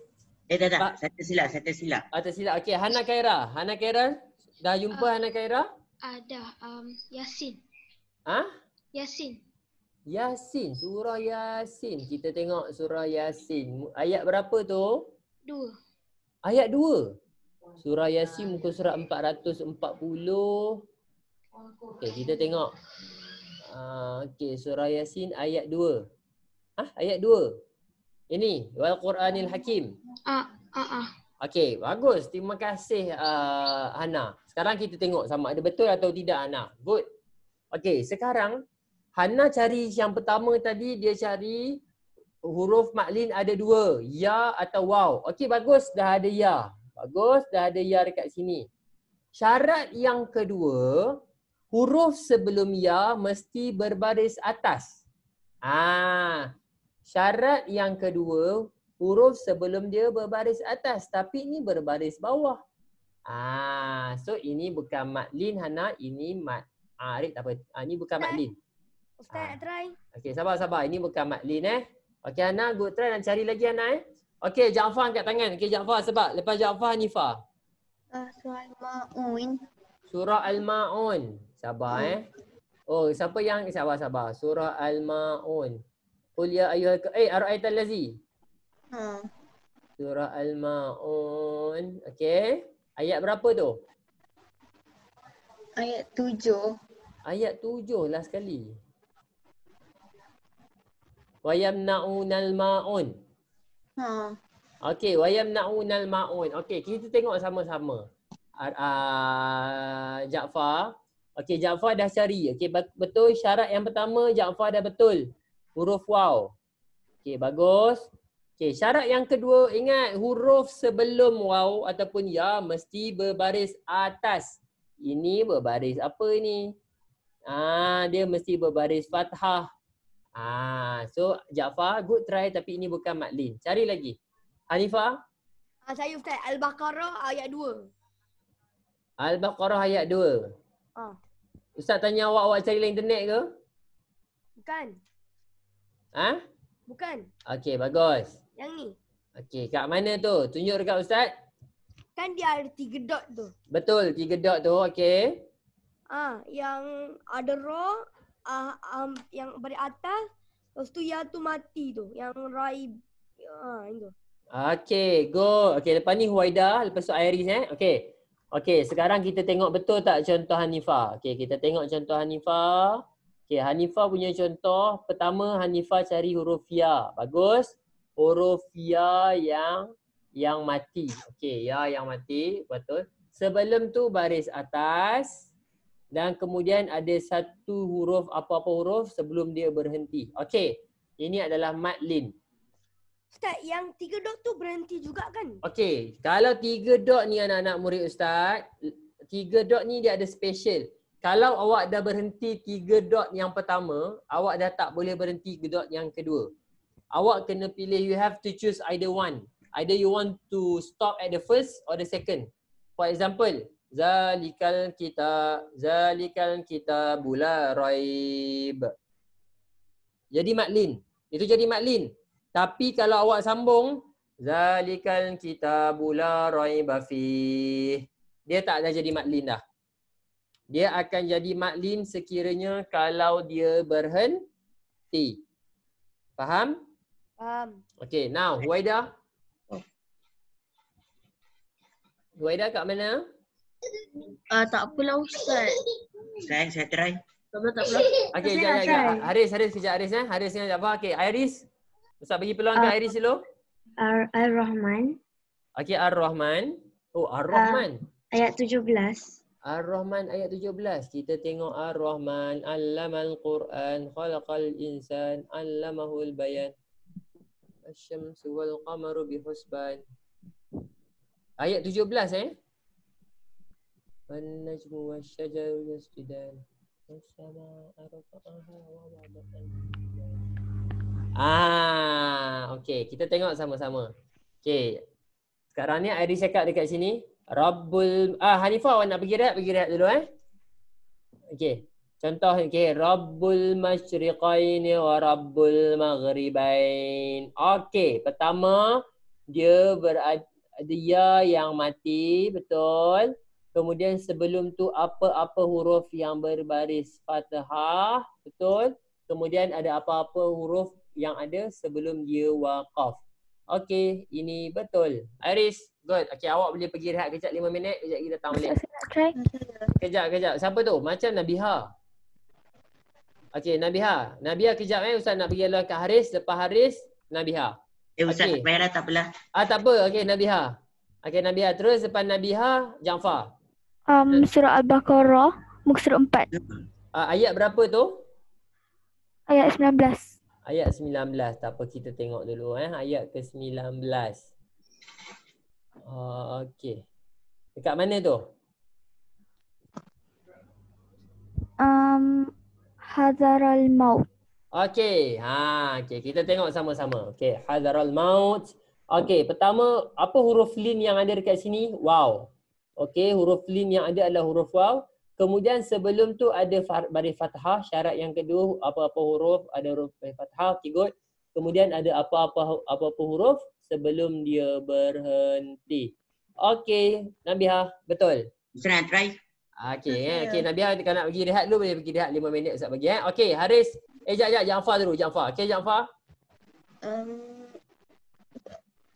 Tak. Saya tersilap. Tersilap. Okay, Hana Khaira. Dah jumpa Hana Khaira? Ada Yasin. Yasin. Surah Yasin. Kita tengok surah Yasin. Ayat berapa tu? 2. Ayat 2. Surah Yasin muka surat 440. Okay, kita tengok. Okay, surah Yasin ayat 2. Ayat 2. Ini, wal Quranil Hakim. Okey, bagus. Terima kasih Hana. Sekarang kita tengok sama ada betul atau tidak Hana. Good. Okey, sekarang Hana cari yang pertama tadi, dia cari huruf maklin ada 2, ya atau waw. Okey, bagus dah ada ya. Dekat sini. Syarat yang kedua, huruf sebelum ya mesti berbaris atas. Syarat yang kedua, huruf sebelum dia berbaris atas, tapi ini berbaris bawah. So ini bukan maklin Hana, ini tak apa. Ini bukan maklin. Ustaz nak try. Okey, sabar. Ini bukan maklin Okey Hana, good try dan cari lagi Hana Okey, Jaafar angkat tangan. Okey Jaafar sebab lepas Jaafar Hanifah. Surah Al-Ma'un. Surah Al-Ma'un. Sabar siapa yang sabar. Surah Al-Ma'un. Qul ya ayyuhal ara'aital ladzi. Surah Al-Ma'un. Okey. Ayat berapa tu? Ayat 7. Ayat 7 lah sekali. Wa yamna'unal ma'un. Okey, wa yamna'unal ma'un. Okey, kita tengok sama-sama. Jaafar. Okey, Jaafar dah cari. Okey, betul syarat yang pertama Jaafar dah betul. Huruf waw. Okey, bagus. Okey, syarat yang kedua, ingat huruf sebelum waw ataupun ya mesti berbaris atas. Ini berbaris apa ini? Dia mesti berbaris fathah. So Jaafar, good try tapi ini bukan maklin. Cari lagi. Hanifah? Saya Ustaz Al-Baqarah ayat 2. Al-Baqarah ayat 2. Ustaz tanya awak cari dalam internet ke? Bukan. Bukan. Okey, bagus. Yang ni. Okey, kat mana tu? Tunjuk dekat Ustaz. Kan dia ada 3 dot tu. Betul, 3 dot tu. Okey. Yang ada roh, yang pada atas, lepas tu ya tu mati tu, yang raib. Itu. Okey, go. Okey, lepas ni Huwaida, lepas tu Iris Okey, sekarang kita tengok betul tak contoh Hanifah. Okey, kita tengok contoh Hanifah. Okey, Hanifah punya contoh. Pertama, Hanifah cari huruf ya. Bagus. Huruf ya yang mati. Okey, ya yang mati. Betul. Sebelum tu baris atas. Dan kemudian ada satu huruf, apa-apa huruf sebelum dia berhenti. Okey, ini adalah mad lin. Ustaz, yang 3 dot tu berhenti juga kan? Okey, kalau 3 dot ni anak-anak murid Ustaz, 3 dot ni dia ada special. Kalau awak dah berhenti 3 dot yang pertama, awak dah tak boleh berhenti ke dot yang kedua. Awak kena pilih, you have to choose either one. Either you want to stop at the first or the second. For example, zalikal kitabul la raib. Jadi maklin. Itu jadi maklin. Tapi kalau awak sambung zalikal kitabul la raiba fih, dia tak dah jadi maklin dah. Dia akan jadi maklin sekiranya kalau dia berhenti. Faham? Faham. Okay, now Huwaida. Huwaida kat mana? Tak apalah Ustaz. Saya try. Tak apa. Okay, Saya nak sekejap. try. Haris kejap Haris. Haris dengan Jaafar. Okay, Iris. Ustaz bagi peluang ke Iris dulu. Ar-Rahman Okay, Ar-Rahman. Oh, Ar-Rahman. ayat 17. Ar-Rahman ayat 17. Kita tengok Ar-Rahman. Allamal Quran. Khalaqal insan. Allamahul bayan. Asy-syamsu wal qamaru bihusban. Ayat 17 Wan-najmu wasy-syajaru yasjudan. Was-samaa'a rafa'aha wa wada'al mizan. Okey, kita tengok sama-sama. Okey. Sekarang ni Iris cakap dekat sini, Rabbul Hanifah awak nak pergi rehat dulu Okey. Contoh Rabbul masyriqaini wa Rabbul maghribain. Okey, pertama dia berada ya yang mati, betul. Kemudian sebelum tu apa-apa huruf yang berbaris fathah, betul. Kemudian ada apa-apa huruf yang ada sebelum dia waqaf. Okey, ini betul. Iris, good. Okey, awak boleh pergi rehat kejap 5 minit, kejap kita datang balik. Saya nak try. Kejap. Siapa tu? Macam Nabiha. Okey, Nabiha. Nabiha kejap Ustaz nak pergi kat Haris. Lepas Haris, Nabiha. Ustaz Okey. tak payahlah, tak apalah. Tak apa. Okey, Nabiha. Okey, Nabiha. Terus depan Nabiha, Jaafar. Surah Al-Baqarah muka surat 4 Ayat berapa tu? ayat 19. Ayat 19. Tak apa, kita tengok dulu ayat ke-19. Okey. Dekat mana tu? Hadaral maut. Okey. Okey, kita tengok sama-sama. Okey, hadaral maut. Okey, pertama apa huruf lin yang ada dekat sini? Waw. Okey, huruf lin yang ada adalah huruf waw. Kemudian sebelum tu ada baris fathah. Syarat yang kedua, apa-apa huruf ada huruf baris fathah. Okay, good. Kemudian ada apa-apa huruf sebelum dia berhenti. Okey, Nabiha, betul. Ustaz nak try. Okey, okey Nabiha kalau nak pergi rehat dulu boleh pergi rehat 5 minit Ustaz bagi Okey, Haris. Jap Jaafar dulu, Jaafar. Okey, Jaafar.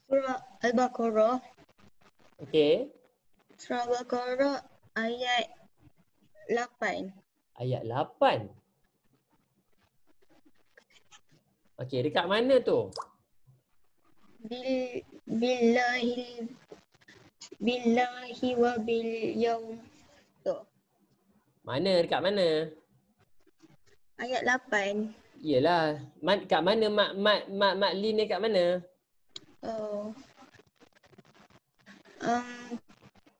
Surah Al-Baqarah. Okey. Surah Al-Baqarah ayat 8. Ayat 8. Okey, dekat mana tu? Billahi wa bil yaum. Tu. Mana, dekat mana? Ayat 8. Iyalah. Kat mana mak Lin ni kat mana? Oh.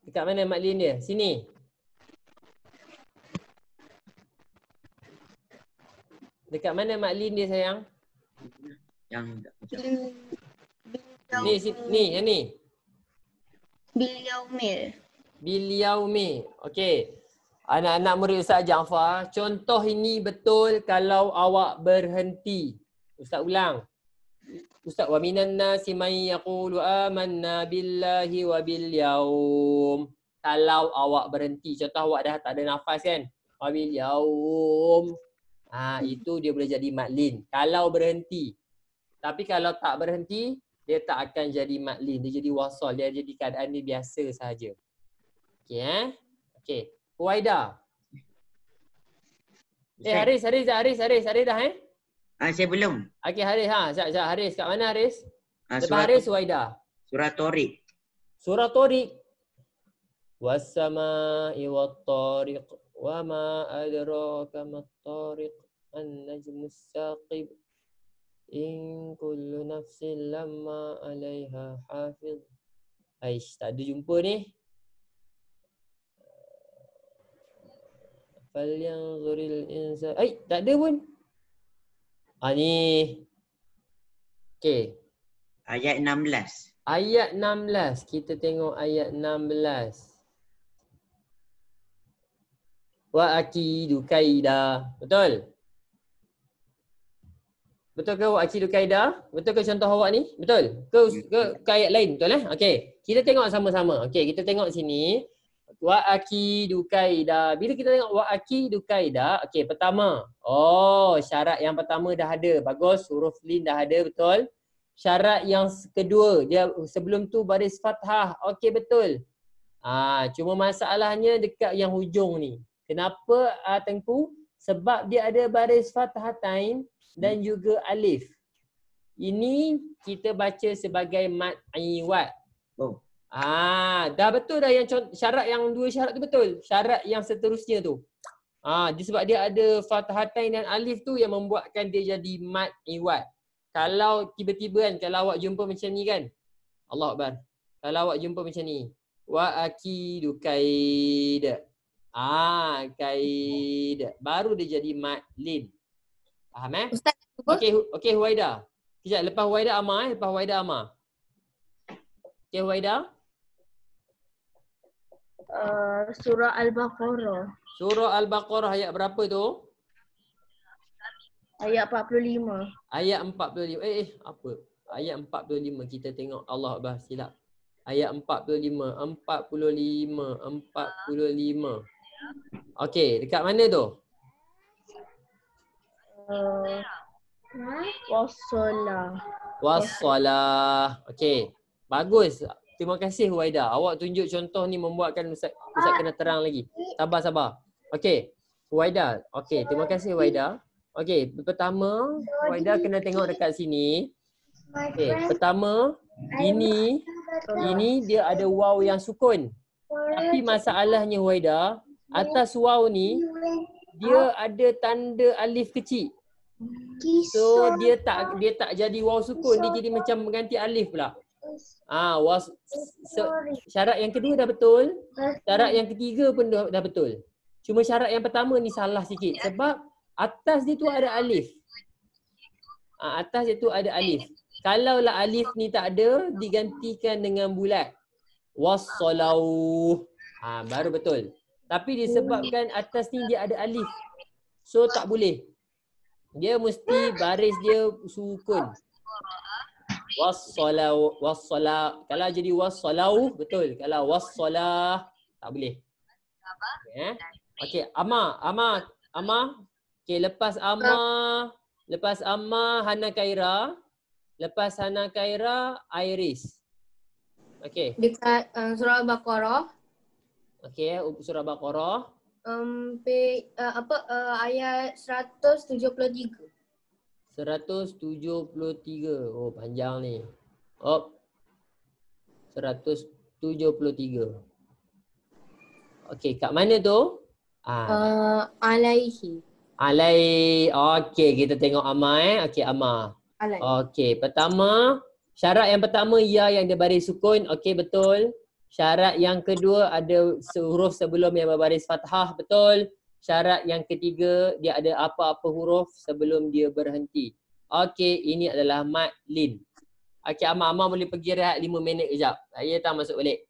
Dekat mana mak Lin dia? Sini. Dekat mana mak Lin dia sayang? Yang Ni, yang ni. Bil yaumil. Bil yaumi. Okey. Anak-anak murid Ustaz Jaafar, contoh ini betul kalau awak berhenti. Ustaz ulang. Ustaz, wa minan nasi may yaqulu amanna billahi wa bil yaum. Kalau awak berhenti, contoh awak dah tak ada nafas kan? Wa bil yaum. Itu dia boleh jadi maklin. Kalau berhenti. Tapi kalau tak berhenti, dia tak akan jadi maklin. Dia jadi wasal. Dia jadi keadaan dia biasa sahaja. Okey Okey. Huwaida. Haris dah Saya belum. Okey Haris sekejap Haris kat mana Haris? Lepas Surah Haris Huwaida. Surah Tariq. Surah Tariq. Was-sama'i wat-tariq wa ma adraka mat-tariq an-najmus saqib in kullu nafsin lamma 'alaiha hafiz. Aish, tak ada jumpa ni. Falyanzuril insan. Tak ada pun. Ni. Okey. Ayat 16. Ayat 16. Kita tengok ayat 16. Wa akidu kaida. Betul? Betul ke wa akidu kaida? Betul ke contoh awak ni? Betul? Ke ayat lain? Betul Okey. Kita tengok sama-sama. Okey, kita tengok sini. Wa akidu kaida. Bila kita tengok wa akidu kaida, okey, pertama. Syarat yang pertama dah ada. Bagus, huruf lin dah ada, betul? Syarat yang kedua, dia sebelum tu baris fathah. Okey, betul. Cuma masalahnya dekat yang hujung ni. Kenapa Tengku? Sebab dia ada baris fathatain dan juga alif. Ini kita baca sebagai mad iwad. Dah betul dah yang syarat yang dua syarat tu betul. Syarat yang seterusnya tu. Sebab dia ada fathatain dan alif tu yang membuatkan dia jadi mad iwad. Kalau tiba-tiba kan, kalau awak jumpa macam ni kan. Allah Akbar. Kalau awak jumpa macam ni. Wa akidu kaida. Kaida. Baru dia jadi mad lin. Faham Ustaz, Okey Huwaida. Kejap, lepas Huwaida Amar lepas Huwaida Amar. Okey Huwaida. Surah Al-Baqarah. Surah Al-Baqarah ayat berapa tu? Ayat 45. Ayat 45. Apa? Ayat 45 kita tengok. Allah Akbar, silap. Ayat 45. Okey, dekat mana tu? Wassalah. Okey. Bagus. Terima kasih Huwaida. Awak tunjuk contoh ni membuatkan Ustaz kena terang lagi. Sabar. Okey. Huwaida. Okey, terima kasih Huwaida. Okey, pertama Huwaida kena tengok dekat sini. Okey, pertama ini dia ada waw yang sukun. Tapi masalahnya Huwaida, atas waw ni dia ada tanda alif kecil. So dia tak jadi waw sukun, dia jadi macam mengganti alif pula. Syarat yang kedua dah betul, syarat yang ketiga pun dah betul. Cuma syarat yang pertama ni salah sikit sebab atas dia tu ada alif. Atas dia tu ada alif. Kalaulah alif ni tak ada, digantikan dengan bulat. Wassalau. Baru betul. Tapi disebabkan atas ni dia ada alif. So tak boleh. Dia mesti baris dia sukun. Wassalau. Kalau jadi wassalau, betul. Kalau wassalah, tak boleh. Okey, Amma. Okey, lepas Amma Hana Khaira. Lepas Hana Khaira Iris. Okey. Dekat surah Al-Baqarah. Okey, surah Baqarah. Ayat 173. 173. Oh, panjang ni. 173. Okey, kat mana tu? Alaihi. Okey, kita tengok Amma Okey, Amma. Okey, pertama, syarat yang pertama ya yang dia baris sukun. Okey, betul. Syarat yang kedua ada huruf sebelum yang berbaris fathah. Betul. Syarat yang ketiga dia ada apa-apa huruf sebelum dia berhenti. Okey, ini adalah mad lin. Okey, Amma boleh pergi rehat 5 minit kejap. Saya tak masuk balik.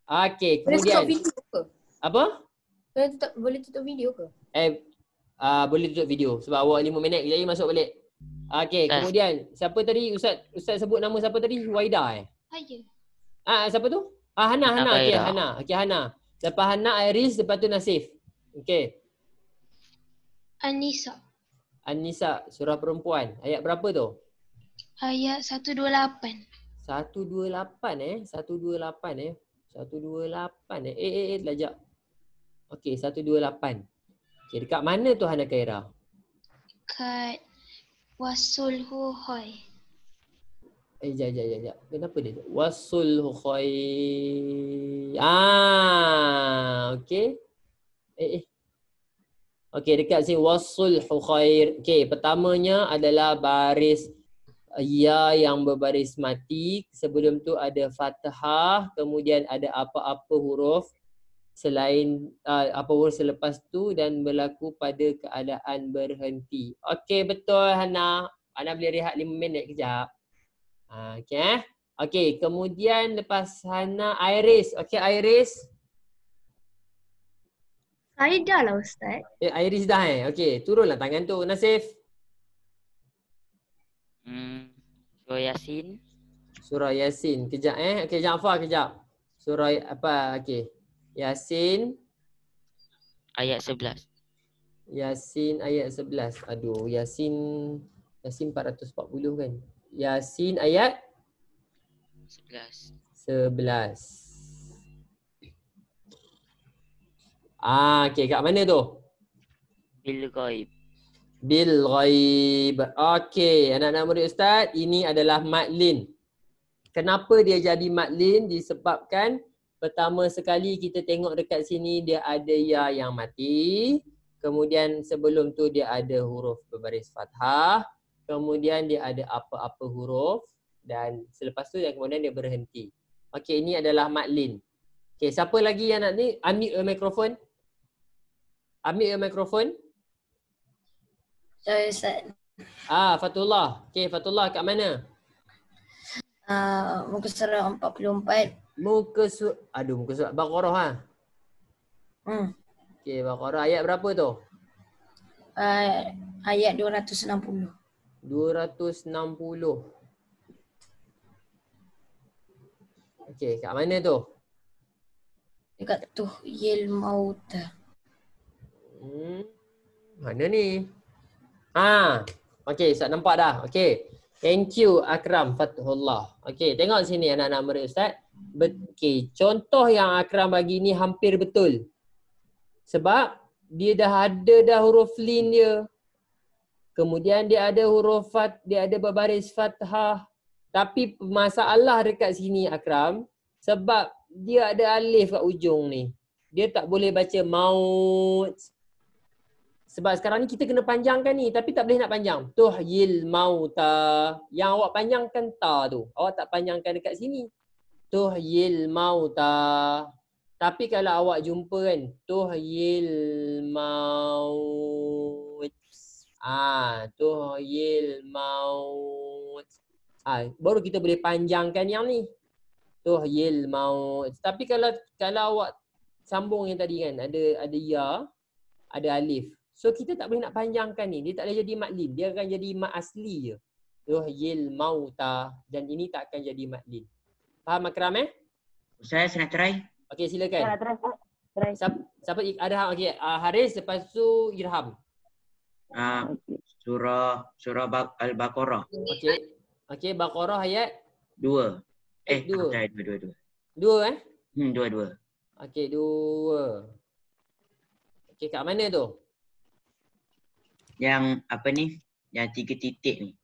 Okey, kemudian. Boleh tutup video ke? Apa? Boleh tutup video ke? Boleh tutup video sebab awak 5 minit jadi masuk balik. Okey, kemudian siapa tadi Ustaz sebut nama siapa tadi? Huwaida Saya. Siapa tu? Hana. Okey, Hana. Okey, Hana. Lepas Hana Iris, lepas tu Nasif. Okey. An-Nisa, surah perempuan. Ayat berapa tu? Ayat 128. 128 128 lajak. Okey, 128. Okay, dekat mana tu Hana Khaira? Kat Wasul Huhoi. Jap. Kenapa dia? Wasul khair. Okey. Okey, dekat sini wasul khair. Okey, pertamanya adalah baris ya yang berbaris mati. Sebelum tu ada fathah, kemudian ada apa-apa huruf selain apa huruf selepas tu dan berlaku pada keadaan berhenti. Okey, betul Hana. Hana boleh rehat 5 minit kejap. Okey. Okey, kemudian lepas Hana Iris. Okey, Iris. Saya dah lah Ustaz. Iris dah Okey, turunlah tangan tu. Nasif. Surah Yasin. Surah Yasin. Kejap Okey, Jaafar kejap. Surah apa? Okey. Yasin. Ayat 11. Yasin ayat 11. Aduh, Yasin 440 kan. Yasin ayat 11. 11. Okey, kat mana tu? Bil ghaib. Bil ghaib. Okey, anak-anak murid Ustaz, ini adalah madlin. Kenapa dia jadi madlin? Disebabkan pertama sekali kita tengok dekat sini dia ada ya yang mati. Kemudian sebelum tu dia ada huruf berbaris fathah. Kemudian dia ada apa-apa huruf. Dan selepas tu yang kemudian dia berhenti. Okey, ini adalah madlin. Okey, siapa lagi yang nak ni? Unmute mikrofon. Unmute mikrofon. Saya Ustaz. Fatullah. Okey, Fatullah kat mana? Muka surah 44. Muka surat Baqarah Okey, Baqarah ayat berapa tu? Ayat 260. 260. Okey, kat mana tu? Dekat Tuhyil Mauta. Mana ni? Okey, Ustaz nampak dah. Okey. Thank you Akram Fathullah. Okey, tengok sini anak-anak murid Ustaz. Okey, contoh yang Akram bagi ni hampir betul. Sebab dia dah ada huruf lin dia. Kemudian dia ada dia ada berbaris fathah. Tapi masalah dekat sini Akram, sebab dia ada alif kat ujung ni. Dia tak boleh baca maut. Sebab sekarang ni kita kena panjangkan ni, tapi tak boleh nak panjang. Tuhyil mauta. Yang awak panjangkan ta tu. Awak tak panjangkan dekat sini. Tuhyil mauta. Tapi kalau awak jumpa kan, tuhyil maut. Tuhyil maut. Baru kita boleh panjangkan yang ni. Tuhyil maut. Tapi kalau awak sambung yang tadi kan, ada ya, ada alif. So kita tak boleh nak panjangkan ni. Dia tak boleh jadi madlin. Dia akan jadi mat asli je. Tuhyil mauta. Dan ini tak akan jadi madlin. Faham Akram Ustaz, saya nak try. Okey, silakan. Siapa ada okey, Haris lepas tu Irham. Surah Al-Baqarah. Okey, Baqarah ayat 2. 2. 2 2. Okey, 2. Okey, kat mana tu? Yang apa ni? Yang 3 titik ni.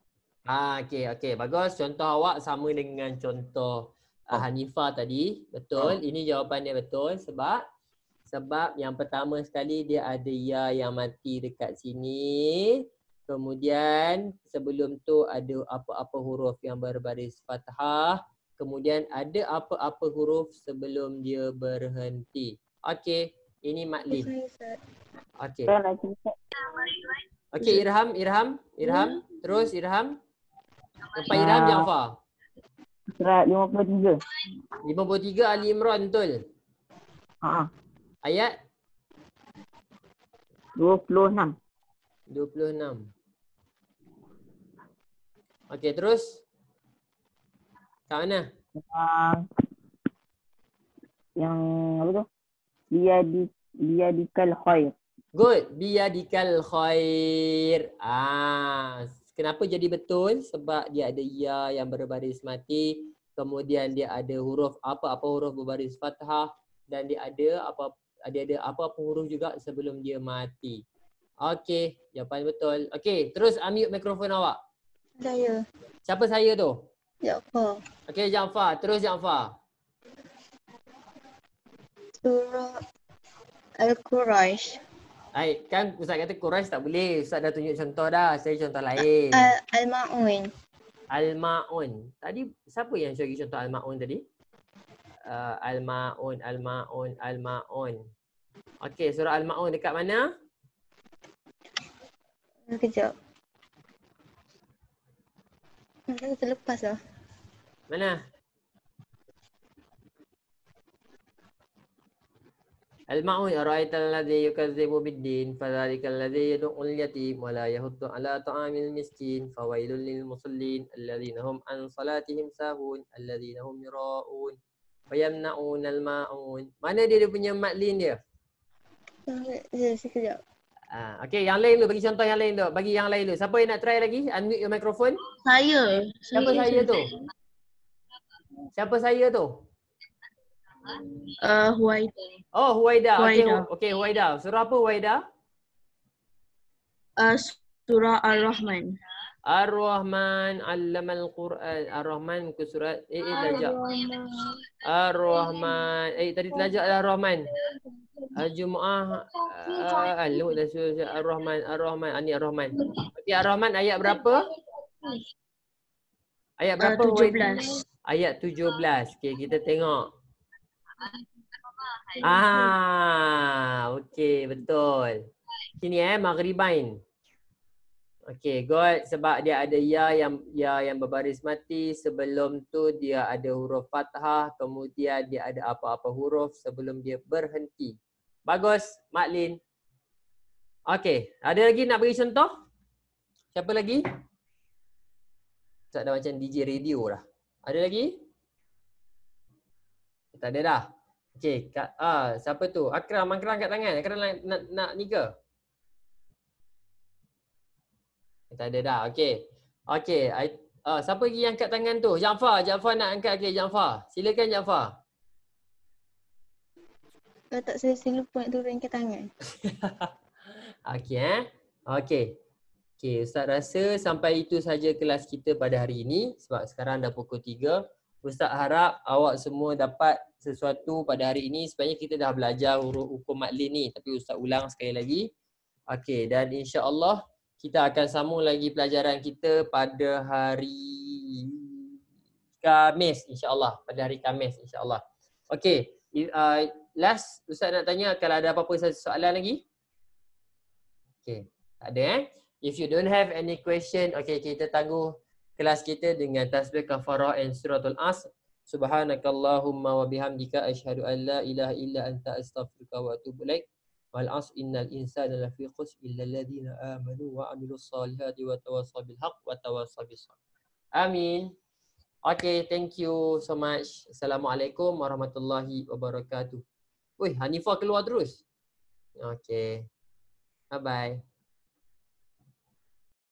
Okey. Bagus. Contoh awak sama dengan contoh Hanifah tadi. Betul. Ini jawapan dia betul. Sebab yang pertama sekali dia ada ya yang mati dekat sini. Kemudian sebelum tu ada apa-apa huruf yang berbaris fathah. Kemudian ada apa-apa huruf sebelum dia berhenti. Okey. Ini madlin. Okey. Okey, Irham. Terus Irham. Lepas Irham, Jaafar. Surat 53. 53 Ali Imran betul? Ayat? 26. Okey, terus? Kat mana? Yang apa tu? Biyadikal khair. Good. Biyadikal khair. Kenapa jadi betul? Sebab dia ada ya yang berbaris mati. Kemudian dia ada apa-apa huruf berbaris fathah. Dan dia ada apa-apa huruf juga sebelum dia mati. Okey, jawapan betul. Okey, terus unmute mikrofon awak. Saya. Siapa saya tu? Jaafar. Okey, Jaafar. Terus Jaafar. Surah Al-Quraish. Baik, kan Ustaz kata Quraisy tak boleh. Ustaz dah tunjuk contoh dah. Saya contoh lain. Al-Ma'un. Al-Ma'un. Tadi siapa yang bagi contoh Al-Ma'un tadi? Al-Ma'un. Okey, surah Al-Ma'un dekat mana? Sekejap. Saya terlepas lah. Mana? Al-Ma'un ara'aital ladzi yukazzibu bid-din fadzalikal ladzi yad'ul yatim wa la yahuddu 'ala ta'amil miskin fawailul lil musallin alladzina hum an salatihim sahun alladzina hum yura'un wa yamna'unal ma'un. Mana dia punya madlin dia? Sekejap. Okey, yang lain dulu, bagi contoh yang lain dulu. Bagi yang lain dulu. Siapa yang nak try lagi? Unmute your microphone. Saya. Siapa saya tu? Siapa saya tu? Huwaida. Oh, Huwaida. Huwaida. Okey, Huwaida. Surah apa Huwaida? Surah Ar-Rahman. Ar-Rahman 'allamal Quran. Ar-Rahman ke surat lajak. Ar-Rahman. Tadi terlajak Ar-Rahman. Al-Jumu'ah. Ar-Rahman. Ni Ar-Rahman. Okey, Ar-Rahman ayat berapa? Ayat berapa? 17. Ayat 17. Okey, kita tengok. Okey, betul. Sini Maghribain. Okey, God sebab dia ada ya yang berbaris mati, sebelum tu dia ada huruf fathah, kemudian dia ada apa-apa huruf sebelum dia berhenti. Bagus, Maklin. Okey, ada lagi nak bagi contoh? Siapa lagi? Tak ada macam DJ radio dah. Ada lagi? Tak ada dah. Okey, siapa tu? Akram kat tangan. Akram nak ni ke? Tak ada dah. Okey. Okey, siapa lagi yang angkat tangan tu? Jaafar nak angkat. Okey, Jaafar. Silakan Jaafar. Tak, saya lupa nak turunkan tangan. Okey Okey. Okey, Ustaz rasa sampai itu saja kelas kita pada hari ini sebab sekarang dah pukul 3. Ustaz harap awak semua dapat sesuatu pada hari ini. Sebenarnya kita dah belajar huruf hukum madlin ni, tapi Ustaz ulang sekali lagi. Okey, dan insya-Allah kita akan sambung lagi pelajaran kita pada hari Khamis insya-Allah, pada hari Khamis insya-Allah. Okey, last Ustaz nak tanya kalau ada apa-apa soalan lagi? Okey, tak ada If you don't have any question, okey kita tangguh kelas kita dengan tasbih kafarah and suratul Asr. Subhanakallahumma wa bihamdika asyhadu an la ilaha illa anta astaghfiruka wa atubu ilaik. Wal 'asr innal insana lafi khusr illa alladhina amanu wa 'amilus solihati wa tawassaw bil haqq wa tawassaw bis sabr. Amin. Okay, thank you so much. Assalamualaikum warahmatullahi wabarakatuh. Hanifah keluar terus. Okay. Bye bye.